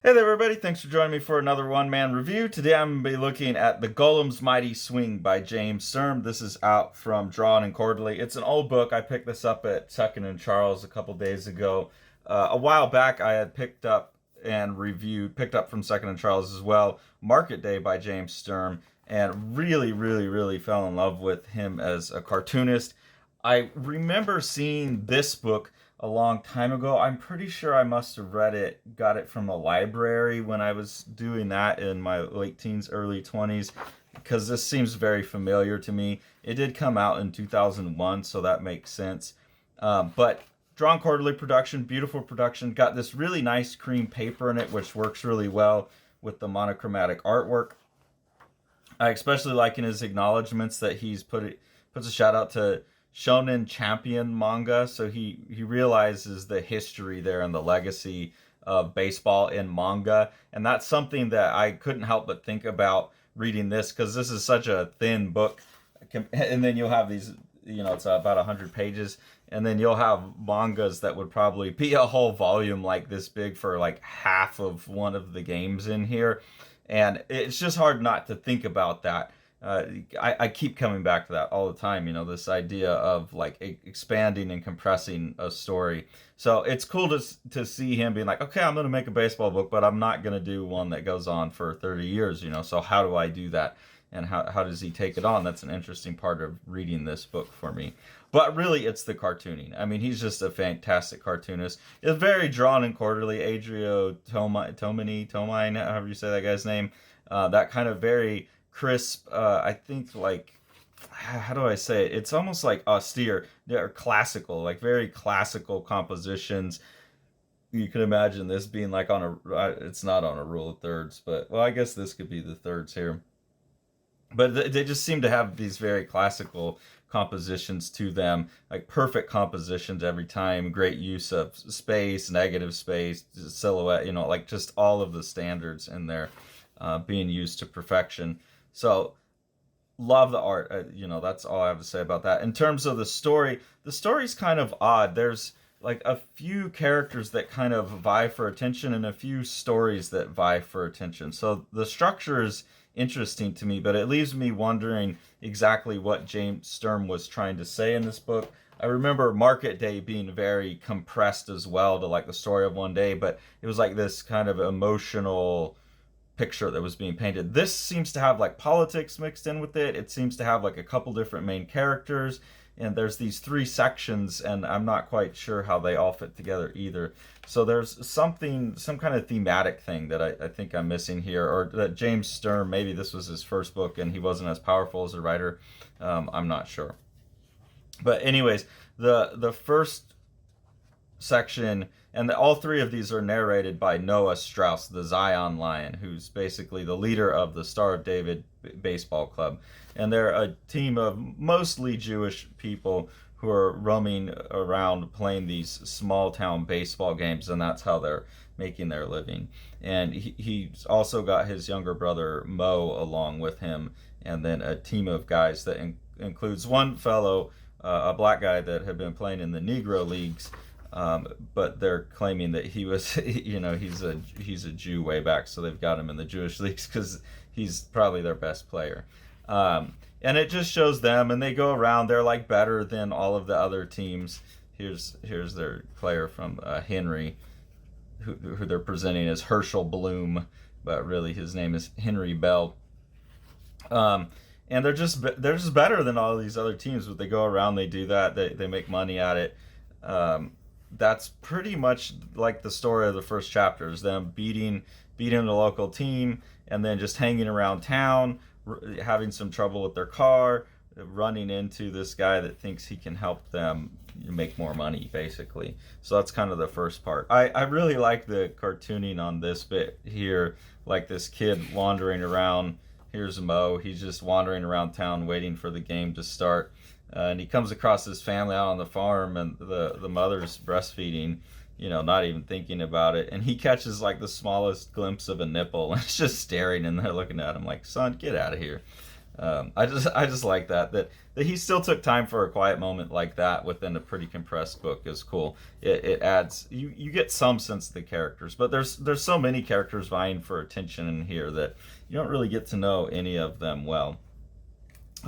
Hey there, everybody. Thanks for joining me for another one-man review. Today I'm going to be looking at The Golem's Mighty Swing by James Sturm. This is out from Drawn and Quarterly. It's an old book. I picked this up at Second and Charles a couple days ago. A while back, I had picked up from Second and Charles as well, Market Day by James Sturm, and really fell in love with him as a cartoonist. I remember seeing this book a long time ago. I'm pretty sure I must have got it from a library when I was doing that in my late teens, early 20s, because this seems very familiar to me. It did come out in 2001, so that makes sense. But Drawn Quarterly production, beautiful production, got this really nice cream paper in it, which works really well with the monochromatic artwork. I especially like in his acknowledgments that puts a shout out to Shonen Champion manga, so he realizes the history there and the legacy of baseball in manga, and that's something that I couldn't help but think about reading this, because this is such a thin book, and then you'll have these, it's about 100 pages, and then you'll have mangas that would probably be a whole volume like this big for like half of one of the games in here, and it's just hard not to think about that. I keep coming back to that all the time, this idea of like expanding and compressing a story. So it's cool to see him being like, okay, I'm going to make a baseball book, but I'm not going to do one that goes on for 30 years, so how do I do that? And how does he take it on? That's an interesting part of reading this book for me. But really, it's the cartooning. I mean, he's just a fantastic cartoonist. It's very Drawn and Quarterly. Adrio Tomine, however you say that guy's name. That kind of very crisp, I think, like, how do I say it? It's almost like austere. They're classical, like very classical compositions. You can imagine this being like it's not on a rule of thirds, but, well, I guess this could be the thirds here. But they just seem to have these very classical compositions to them, like perfect compositions every time, great use of space, negative space, silhouette, like just all of the standards in there being used to perfection. So, love the art. That's all I have to say about that. In terms of the story's kind of odd. There's like a few characters that kind of vie for attention and a few stories that vie for attention. So the structure is interesting to me, but it leaves me wondering exactly what James Sturm was trying to say in this book. I remember Market Day being very compressed as well to like the story of one day, but it was like this kind of emotional picture that was being painted. This seems to have like politics mixed in with it. It seems to have like a couple different main characters, and there's these three sections, and I'm not quite sure how they all fit together either. So there's some kind of thematic thing that I think I'm missing here, or that James Sturm, maybe this was his first book and he wasn't as powerful as a writer. I'm not sure. But anyways, the first section, and all three of these are narrated by Noah Strauss, the Zion Lion, who's basically the leader of the Star of David baseball club. And they're a team of mostly Jewish people who are roaming around playing these small town baseball games, and that's how they're making their living. And he's also got his younger brother Mo along with him, and then a team of guys that includes one fellow, a black guy that had been playing in the Negro leagues, but they're claiming that he was, he's a Jew way back, so they've got him in the Jewish leagues because he's probably their best player. And it just shows them, and they go around. They're like better than all of the other teams. Here's their player from Henry, who they're presenting as Herschel Bloom, but really his name is Henry Bell. And they're just better than all of these other teams. But they go around, they do that, they make money at it. That's pretty much like the story of the first chapter, is them beating the local team, and then just hanging around town, having some trouble with their car, running into this guy that thinks he can help them make more money, basically. So that's kind of the first part. I really like the cartooning on this bit here, like this kid wandering around. Here's Mo. He's just wandering around town waiting for the game to start. And he comes across his family out on the farm, and the mother's breastfeeding, not even thinking about it. And he catches like the smallest glimpse of a nipple, and it's just staring, and they're looking at him like, son, get out of here. I just like that he still took time for a quiet moment like that within a pretty compressed book is cool. It adds, you get some sense of the characters, but there's so many characters vying for attention in here that you don't really get to know any of them well.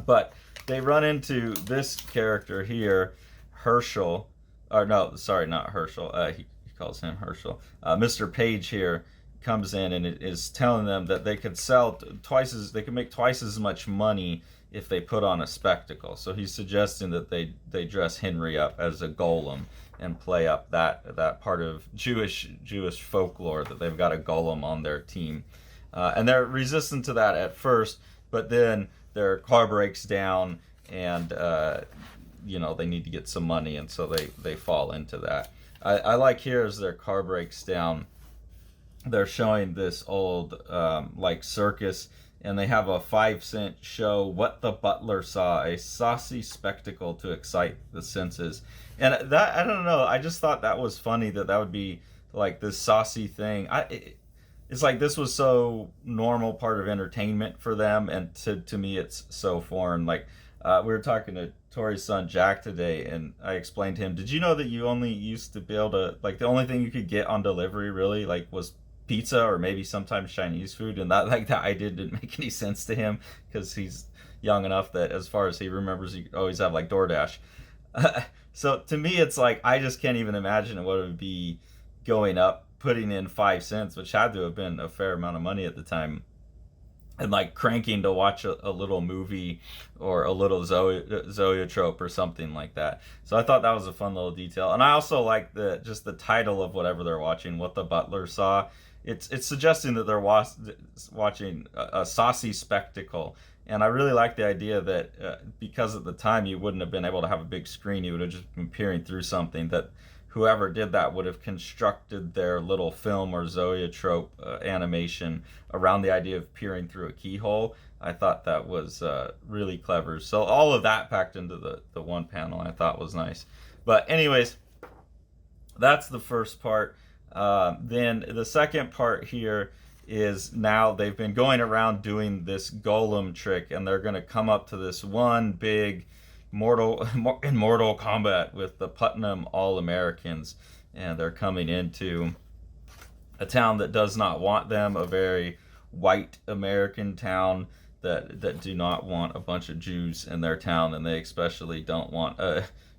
But they run into this character here, Herschel, or no, sorry, not Herschel. He calls him Herschel. Mr. Page here comes in and is telling them that they could they could make twice as much money if they put on a spectacle. So he's suggesting that they dress Henry up as a golem and play up that part of Jewish folklore, that they've got a golem on their team, and they're resistant to that at first, but then their car breaks down and they need to get some money, and so they fall into that. I like here as their car breaks down, they're showing this old like circus, and they have a 5-cent show, What the Butler Saw, a saucy spectacle to excite the senses. And that, I don't know, I just thought that was funny that would be like this saucy thing. It's like this was so normal part of entertainment for them, and to me it's so foreign. Like we were talking to Tori's son Jack today, and I explained to him, did you know that you only used to be able to, like, the only thing you could get on delivery really like was pizza or maybe sometimes Chinese food, and that idea didn't make any sense to him because he's young enough that as far as he remembers, he always have like DoorDash. So to me, it's like I just can't even imagine what it would be going up, putting in 5 cents, which had to have been a fair amount of money at the time, and like cranking to watch a little movie or a little zoetrope or something like that. So I thought that was a fun little detail, and I also like the title of whatever they're watching, What the Butler Saw. It's suggesting that they're watching a saucy spectacle, and I really like the idea that because at the time you wouldn't have been able to have a big screen, you would have just been peering through something, that whoever did that would have constructed their little film or zoetrope animation around the idea of peering through a keyhole. I thought that was really clever. So all of that packed into the one panel I thought was nice. But anyways, that's the first part. Then the second part here is now they've been going around doing this golem trick, and they're going to come up to this one big mortal combat with the Putnam All-Americans, and they're coming into a town that does not want them, a very white American town that do not want a bunch of Jews in their town, and they especially don't want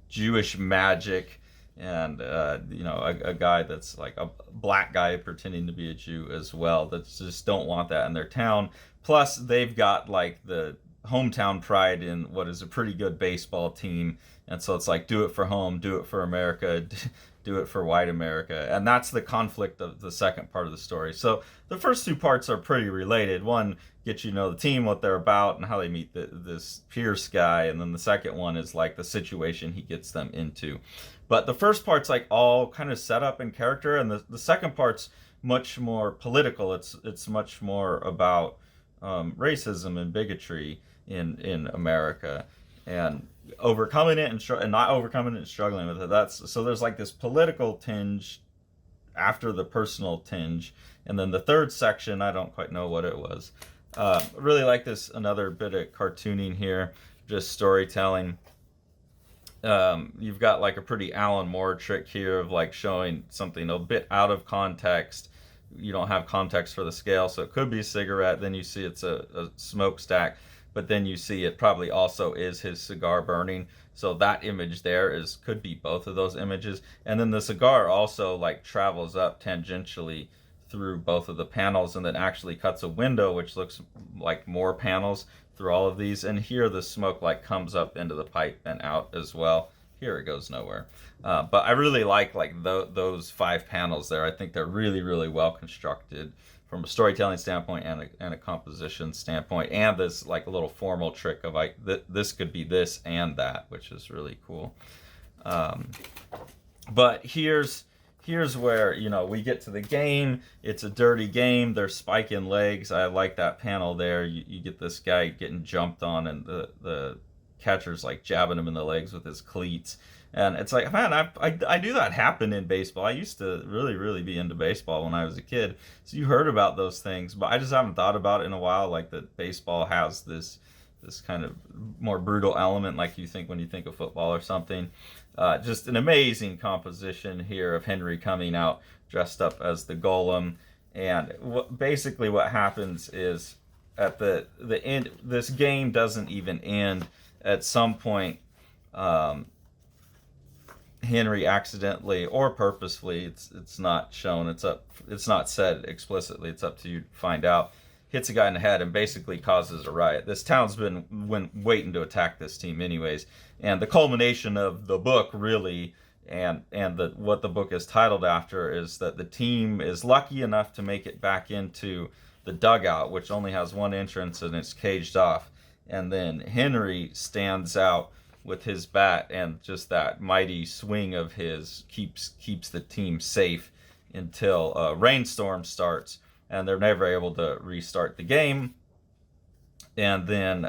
Jewish magic and a guy that's like a black guy pretending to be a Jew as well, that just don't want that in their town. Plus they've got like the hometown pride in what is a pretty good baseball team, and so it's like, do it for home, do it for America, do it for white America. And that's the conflict of the second part of the story. So the first two parts are pretty related. One gets you to know the team, what they're about, and how they meet this Pierce guy, and then the second one is like the situation he gets them into. But the first part's like all kind of set up in character, and the second part's much more political. It's much more about racism and bigotry in America, and overcoming it and not overcoming it and struggling with it. So there's like this political tinge after the personal tinge, and then the third section, I don't quite know what it was. Really like this, another bit of cartooning here, just storytelling. You've got like a pretty Alan Moore trick here of like showing something a bit out of context. You don't have context for the scale, so it could be a cigarette, then you see it's a smokestack, but then you see it probably also is his cigar burning. So that image there could be both of those images. And then the cigar also like travels up tangentially through both of the panels, and then actually cuts a window, which looks like more panels through all of these. And here the smoke like comes up into the pipe and out as well. Here it goes nowhere. But I really like those 5 panels there. I think they're really, really well constructed from a storytelling standpoint and a composition standpoint, and this like a little formal trick of like this could be this and that, which is really cool. But here's where we get to the game. It's a dirty game. They're spiking legs. I like that panel there. You get this guy getting jumped on, and the catcher's like jabbing him in the legs with his cleats. And it's like, man, I knew that happened in baseball. I used to really, really be into baseball when I was a kid. So you heard about those things, but I just haven't thought about it in a while, like that baseball has this this kind of more brutal element like you think when you think of football or something. Just an amazing composition here of Henry coming out dressed up as the Golem. And basically what happens is at the end, this game doesn't even end. At some point, Henry accidentally or purposefully, it's not shown, it's not said explicitly, it's up to you to find out, hits a guy in the head and basically causes a riot. This town's been waiting to attack this team anyways, and the culmination of the book really, and what the book is titled after, is that the team is lucky enough to make it back into the dugout, which only has one entrance and it's caged off, and then Henry stands out with his bat, and just that mighty swing of his keeps the team safe until a rainstorm starts, and they're never able to restart the game. And then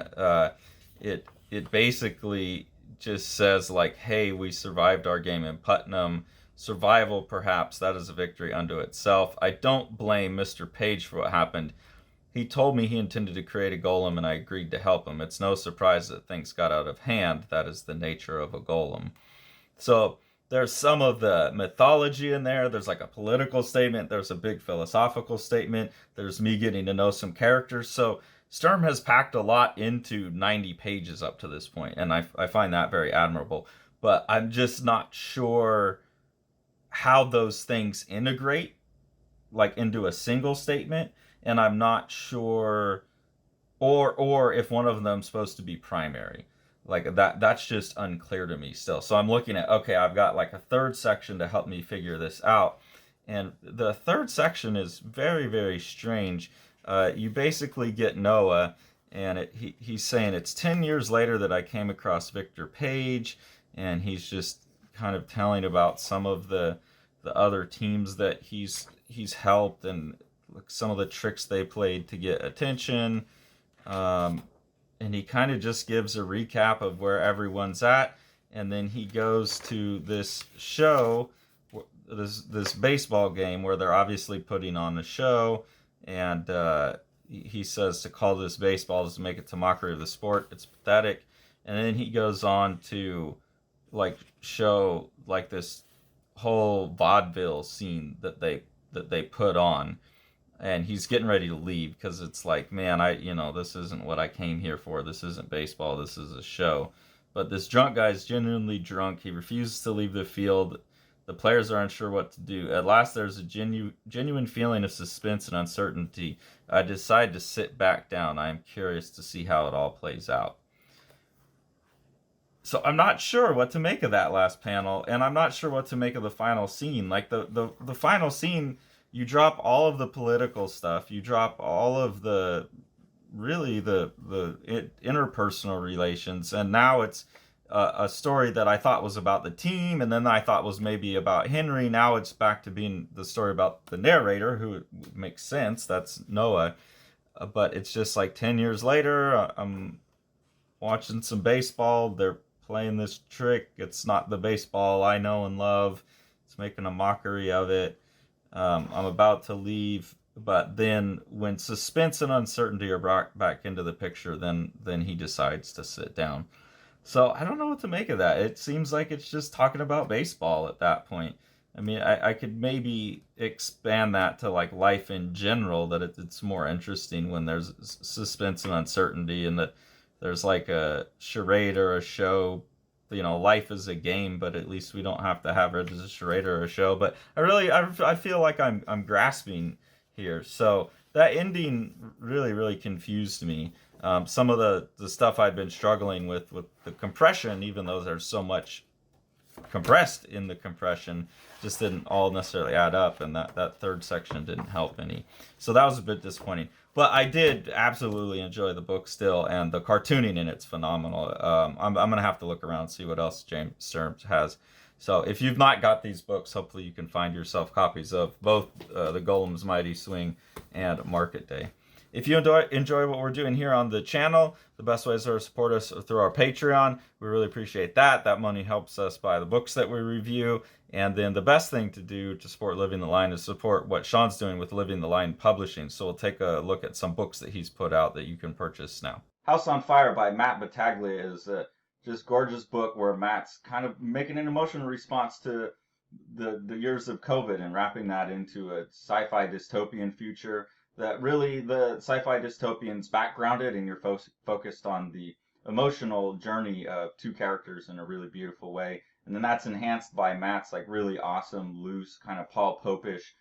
it basically just says like, hey, we survived our game in Putnam. Survival, perhaps, that is a victory unto itself. I don't blame Mr. Page for what happened. He told me he intended to create a golem, and I agreed to help him. It's no surprise that things got out of hand. That is the nature of a golem. So there's some of the mythology in there. There's like a political statement. There's a big philosophical statement. There's me getting to know some characters. So Sturm has packed a lot into 90 pages up to this point, and I find that very admirable. But I'm just not sure how those things integrate like into a single statement, and I'm not sure or if one of them's supposed to be primary. Like that's just unclear to me still. So I'm looking at, okay, I've got like a third section to help me figure this out. And the third section is very, very strange. You basically get Noah, and he's saying it's 10 years later that I came across Victor Page, and he's just kind of telling about some of the other teams that he's helped, and some of the tricks they played to get attention. And he kind of just gives a recap of where everyone's at, and then he goes to this show, this baseball game where they're obviously putting on a show, and he says to call this baseball is to make it to mockery of the sport. It's pathetic. And then he goes on to like show like this whole vaudeville scene that they put on, and he's getting ready to leave because it's like, man, this isn't what I came here for. This isn't baseball. This is a show. But this drunk guy is genuinely drunk. He refuses to leave the field. The players are unsure what to do. At last, there's a genuine feeling of suspense and uncertainty. I decide to sit back down. I am curious to see how it all plays out. So I'm not sure what to make of that last panel, and I'm not sure what to make of the final scene. Like the final scene, you drop all of the political stuff, you drop all of the interpersonal relations, and now it's a story that I thought was about the team, and then I thought was maybe about Henry. Now it's back to being the story about the narrator, who makes sense. That's Noah. But it's just like 10 years later, I'm watching some baseball. They're playing this trick. It's not the baseball I know and love. It's making a mockery of it. I'm about to leave, but then when suspense and uncertainty are brought back into the picture, then he decides to sit down. So I don't know what to make of that. It seems like it's just talking about baseball at that point. I mean, I could maybe expand that to like life in general, that it's more interesting when there's suspense and uncertainty, and that there's like a charade or a show. Life is a game, but at least we don't have to have it as a charade or a show. But I feel like I'm grasping here. So that ending really, really confused me. Some of the stuff I'd been struggling with the compression, even though there's so much compressed in the compression, just didn't all necessarily add up, and that third section didn't help any. So that was a bit disappointing. But I did absolutely enjoy the book still, and the cartooning in it's phenomenal. I'm gonna have to look around and see what else James Sturm has. So if you've not got these books, hopefully you can find yourself copies of both the Golem's Mighty Swing and Market Day. If you enjoy what we're doing here on the channel, the best way is to support us through our Patreon. We really appreciate that. That money helps us buy the books that we review. And then the best thing to do to support Living the Line is support what Sean's doing with Living the Line Publishing. So we'll take a look at some books that he's put out that you can purchase now. House on Fire by Matt Battaglia is a just gorgeous book where Matt's kind of making an emotional response to the years of COVID and wrapping that into a sci-fi dystopian future that really the sci-fi dystopian's backgrounded and you're focused on the emotional journey of two characters in a really beautiful way. And then that's enhanced by Matt's like really awesome, loose, kind of Paul Popish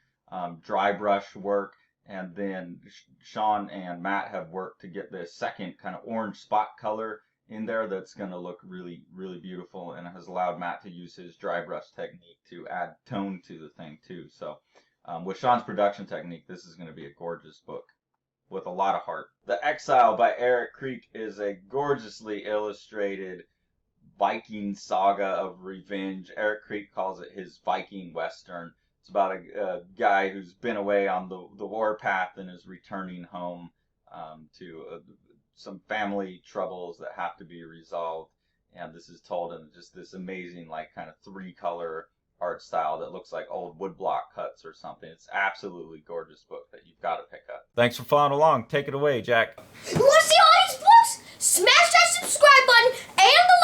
dry brush work. And then Sean and Matt have worked to get this second kind of orange spot color in there that's going to look really, really beautiful and has allowed Matt to use his dry brush technique to add tone to the thing too. So with Sean's production technique, this is going to be a gorgeous book with a lot of heart. The Exile by Eric Creek is a gorgeously illustrated Viking saga of revenge. Eric Creek calls it his Viking Western. It's about a guy who's been away on the warpath and is returning home to some family troubles that have to be resolved. And this is told in just this amazing, like, kind of three-color art style that looks like old woodblock cuts or something. It's absolutely gorgeous book that you've got to pick up. Thanks for following along. Take it away, Jack. You want to see all these books? Smash that subscribe button and the